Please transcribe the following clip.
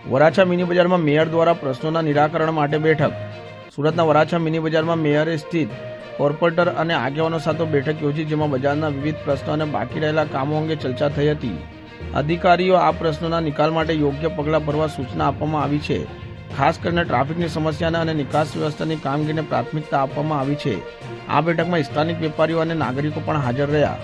Varachha mini બજારમાં mayor દ્વારા પ્રશ્નોના નિરાકરણ માટે બેઠક. સુરતના વરાછા મિની બજારમાં મેયરે સ્થિત કોર્પોરેટર અને આગેવાનો સાથે બેઠક યોજી, જેમાં બજારના વિવિધ પ્રશ્નો અને બાકી રહેલા કામો અંગે ચર્ચા થઈ હતી. અધિકારીઓ આ પ્રશ્નોના નિકાલ માટે યોગ્ય પગલાં ભરવા સૂચના આપવામાં આવી છે. ખાસ કરીને ટ્રાફિકની સમસ્યાને અને નિકાસ વ્યવસ્થાની કામગીરીને પ્રાથમિકતા આપવામાં આવી છે. આ બેઠકમાં સ્થાનિક વેપારીઓ અને નાગરિકો પણ હાજર રહ્યા.